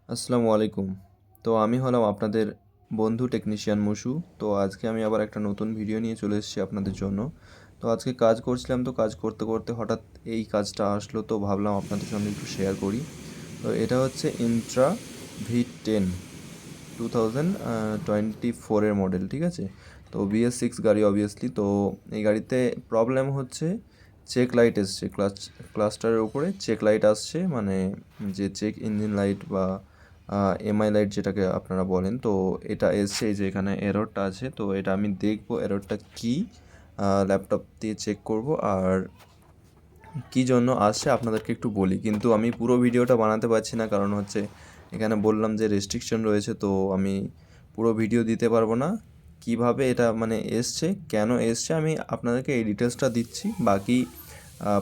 আসসালামু আলাইকুম। তো আমি হলাম আপনাদের বন্ধু টেকনিশিয়ান মুসু। তো আজকে আমি আবার একটা নতুন ভিডিও নিয়ে চলে এসেছি আপনাদের জন্য। তো আজকে কাজ করছিলাম, তো কাজ করতে করতে হঠাৎ এই কাজটা আসলো, তো ভাবলাম আপনাদের সঙ্গে একটু শেয়ার করি। তো এটা হচ্ছে ইন্ট্রা V10 2024 এর মডেল, ঠিক আছে? তো BS6 গাড়ি অবভিয়াসলি। তো এই গাড়িতে প্রবলেম হচ্ছে চেক লাইট এসছে, ক্লাস্টারের উপরে চেক লাইট আসছে, মানে যে চেক ইঞ্জিন লাইট বা এমআই লাইট যেটাকে আপনারা বলেন, তো এটা এসছে। এই যে এখানে এররটা আছে, তো এটা আমি দেখবো এররটা কি, ল্যাপটপ দিয়ে চেক করব, আর কী জন্য আসছে আপনাদেরকে একটু বলি। কিন্তু আমি পুরো ভিডিওটা বানাতে পারছি না, কারণ হচ্ছে এখানে বললাম যে রেস্ট্রিকশন রয়েছে, তো আমি পুরো ভিডিও দিতে পারবো না। কিভাবে এটা মানে এসছে, কেন এসছে, আমি আপনাদেরকে এই ডিটেলসটা দিচ্ছি। বাকি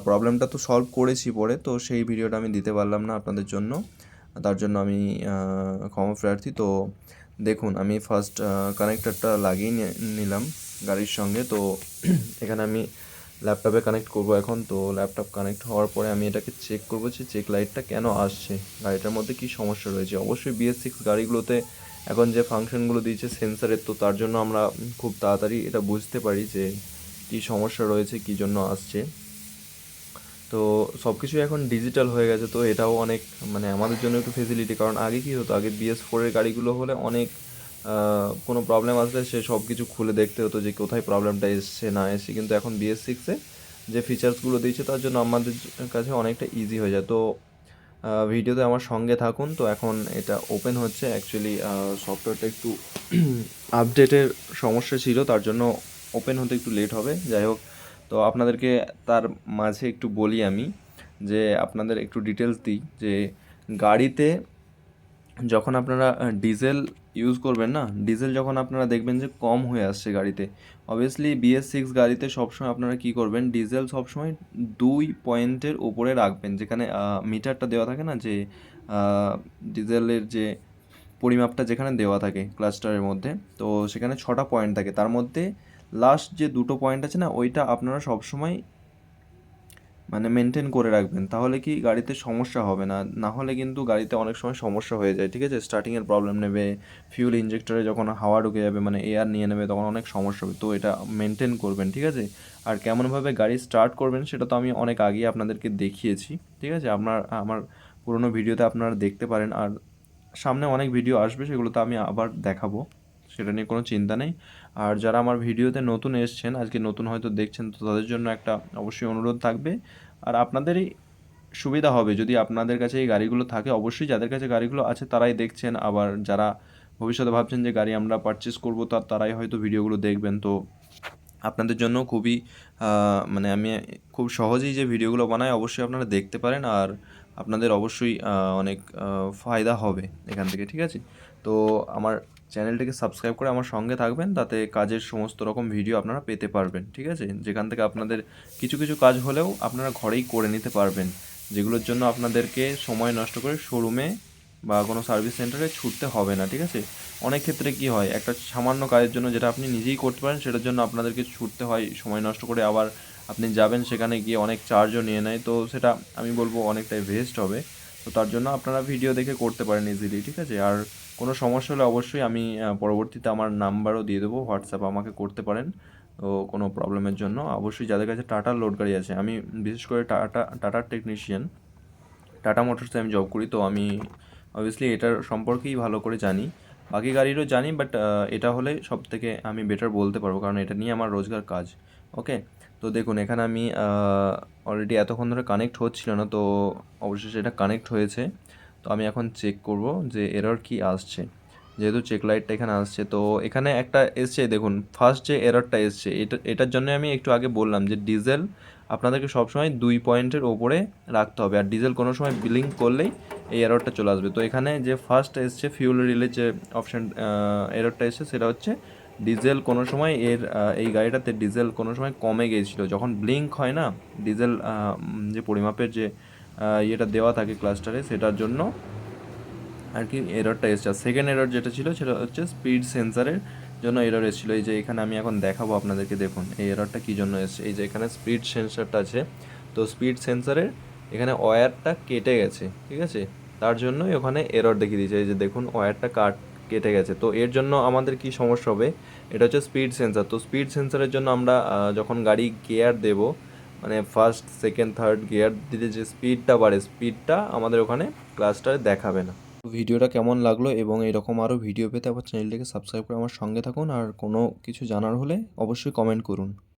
প্রবলেমটা তো সলভ করেছি পরে, তো সেই ভিডিওটা আমি দিতে পারলাম না আপনাদের জন্য। তার জন্য আমি ক্ষমা প্রার্থী। তো দেখুন, আমি ফার্স্ট কানেক্টরটা লাগিয়ে নিলাম গাড়ির সঙ্গে। তো এখানে আমি ল্যাপটপে কানেক্ট করব এখন। তো ল্যাপটপ কানেক্ট হওয়ার পরে আমি এটাকে চেক করবো যে চেক লাইটটা কেন আসছে, গাড়িটার মধ্যে কী সমস্যা রয়েছে। অবশ্যই BS6 গাড়িগুলোতে এখন যে ফাংশনগুলো দিয়েছে সেন্সারের, তো তার জন্য আমরা খুব তাড়াতাড়ি এটা বুঝতে পারি যে কী সমস্যা রয়েছে, কী জন্য আসছে। তো সব কিছুই এখন ডিজিটাল হয়ে গেছে, তো এটাও অনেক মানে আমাদের জন্য একটু ফেসিলিটি। কারণ আগে কী হতো, আগে BS4 এর গাড়িগুলো হলে অনেক কোনো প্রবলেম আসলে সে সব কিছু খুলে দেখতে হতো যে কোথায় প্রবলেমটা এসছে না এসছে। কিন্তু এখন BS6-এ যে ফিচার্সগুলো দিয়েছে তার জন্য আমাদের কাছে অনেকটা ইজি হয়ে যায়। তো ভিডিওতে আমার সঙ্গে থাকুন। তো এখন এটা ওপেন হচ্ছে। অ্যাকচুয়ালি সফটওয়্যারটা একটু আপডেটের সমস্যা ছিল, তার জন্য ওপেন হতে একটু লেট হবে। যাই হোক, তো আপনাদেরকে তার মাঝে একটু বলি আমি, যে আপনাদের একটু ডিটেলস দিই যে গাড়িতে যখন আপনারা ডিজেল ইউজ করবেন না, ডিজেল যখন আপনারা দেখবেন যে কম হয়ে আসছে গাড়িতে, অবভিয়াসলি BS6 গাড়িতে সবসময় আপনারা কী করবেন, ডিজেল সবসময় 2 পয়েন্টের উপরে রাখবেন। যেখানে মিটারটা দেওয়া থাকে না, যে ডিজেলের যে পরিমাপটা যেখানে দেওয়া থাকে ক্লাস্টারের মধ্যে, তো সেখানে 6টা পয়েন্ট থাকে। তার মধ্যে লাস্ট যে 2টো পয়েন্ট আছে না, ওইটা আপনারা সবসময় মানে মেনটেন করে রাখবেন। তাহলে কি গাড়িতে সমস্যা হবে না, না হলে কিন্তু গাড়িতে অনেক সময় সমস্যা হয়ে যায়, ঠিক আছে? স্টার্টিংয়ের প্রবলেম নেবে, ফিউল ইঞ্জেক্টরে যখন হাওয়া ঢুকে যাবে মানে এয়ার নিয়ে নেবে, তখন অনেক সমস্যা হবে। তো এটা মেনটেন করবেন, ঠিক আছে? আর কেমনভাবে গাড়ি স্টার্ট করবেন সেটা তো আমি অনেক আগেই আপনাদেরকে দেখিয়েছি, ঠিক আছে? আমার পুরোনো ভিডিওতে আপনারা দেখতে পারেন, আর সামনে অনেক ভিডিও আসবে, সেগুলো তো আমি আবার দেখাবো, সেটা নিয়ে কোনো চিন্তা নেই। আর যারা আমার ভিডিওতে নতুন এসছেন, আজকে নতুন হয়তো দেখছেন, তো তাদের জন্য একটা অবশ্যই অনুরোধ থাকবে। আর আপনাদেরই সুবিধা হবে যদি আপনাদের কাছে এই গাড়িগুলো থাকে। অবশ্যই যাদের কাছে গাড়িগুলো আছে তারাই দেখছেন, আবার যারা ভবিষ্যতে ভাবছেন যে গাড়ি আমরা পারচেস করবো, তারাই হয়তো ভিডিওগুলো দেখবেন। তো আপনাদের জন্য খুবই মানে আমি খুব সহজেই যে ভিডিওগুলো বানাই, অবশ্যই আপনারা দেখতে পারেন, আর আপনাদের অবশ্যই অনেক ফায়দা হবে এখান থেকে, ঠিক আছে? তো আমার চ্যানেলটিকে সাবস্ক্রাইব করে আমার সঙ্গে থাকবেন, তাতে কাজের সমস্ত রকম ভিডিও আপনারা পেতে পারবেন, ঠিক আছে? যেখান থেকে আপনাদের কিছু কিছু কাজ হলেও আপনারা ঘরেই করে নিতে পারবেন, যেগুলোর জন্য আপনাদেরকে সময় নষ্ট করে শোরুমে বা কোনো সার্ভিস সেন্টারে ছুটতে হবে না, ঠিক আছে? অনেক ক্ষেত্রে কী হয়, একটা সামান্য কাজের জন্য যেটা আপনি নিজেই করতে পারেন সেটার জন্য আপনাদেরকে ছুটতে হয় সময় নষ্ট করে, আবার আপনি যাবেন সেখানে গিয়ে অনেক চার্জও নিয়ে নেয়, তো সেটা আমি বলবো অনেকটাই ওয়েস্ট হবে। তো তার জন্য আপনারা ভিডিও দেখে করতে পারেন ইজিলি, ঠিক আছে? আর কোনো সমস্যা হলে অবশ্যই আমি পরবর্তীতে আমার নাম্বারও দিয়ে দেবো, হোয়াটসঅ্যাপ আমাকে করতে পারেন। তো কোনো প্রবলেমের জন্য অবশ্যই যাদের কাছে টাটার লোড গাড়ি আছে, আমি বিশেষ করে টাটার টেকনিশিয়ান, টাটা মোটরসে আমি জব করি, তো আমি অবভিয়াসলি এটার সম্পর্কেই ভালো করে জানি। বাকি গাড়িরও জানি, বাট এটা হলে সব থেকে আমি বেটার বলতে পারবো, কারণ এটা নিয়ে আমার রোজগার কাজ। ওকে, তো দেখুন এখানে আমি অলরেডি এতক্ষণ ধরে কানেক্ট হচ্ছিল না, তো অবশেষে এটা কানেক্ট হয়েছে। তো আমি এখন চেক করব যে এরর কি আসছে, যেহেতু চেক লাইটটা এখানে আসছে। তো এখানে একটা এসছে, দেখুন ফার্স্ট যে এররটা এসছে, এটার জন্য আমি একটু আগে বললাম যে ডিজেল আপনাদেরকে সবসময় 2 পয়েন্টের ওপরে রাখতে হবে, আর ডিজেল কোনো সময় বিলিং করলেই এই এররটা চলে আসবে। তো এখানে যে ফার্স্ট এসছে ফিউল রিলে যে অপশান এররটা এসছে, সেটা হচ্ছে ডিজেল কোনো সময় এই গাড়িটাতে ডিজেল কোনো সময় কমে গিয়েছিলো, যখন ব্লিঙ্ক হয় না ডিজেল, যে পরিমাপের যে ইয়েটা দেওয়া থাকে ক্লাস্টারে, সেটার জন্য আর কি এররটা এসছে। আর সেকেন্ড এরর যেটা ছিল সেটা হচ্ছে স্পিড সেন্সারের জন্য এরর এসেছিলো। এই যে এখানে আমি এখন দেখাবো আপনাদেরকে, দেখুন এই এররটা কী জন্য এসছে। এই যে এখানে স্পিড সেন্সারটা আছে, তো স্পিড সেন্সারের এখানে ওয়্যারটা কেটে গেছে, ঠিক আছে? তার জন্যই ওখানে এরর দেখিয়ে দিয়েছে, এই যে দেখুন ওয়্যারটা কেটে গেছে। তো এর জন্য আমাদের কি সমস্যা হবে, এটা হচ্ছে স্পিড সেন্সার। তো স্পিড সেন্সারের জন্য আমরা যখন গাড়ি গিয়ার দেব, মানে ফার্স্ট সেকেন্ড থার্ড গিয়ার দিলে যে স্পিডটা বাড়ে, স্পিডটা আমাদের ওখানে ক্লাচটারে দেখাবে না। ভিডিওটা কেমন লাগলো এবং এরকম আরও ভিডিও পেতে আমার চ্যানেলটিকে সাবস্ক্রাইব করে আমার সঙ্গে থাকুন, আর কোনো কিছু জানার হলে অবশ্যই কমেন্ট করুন।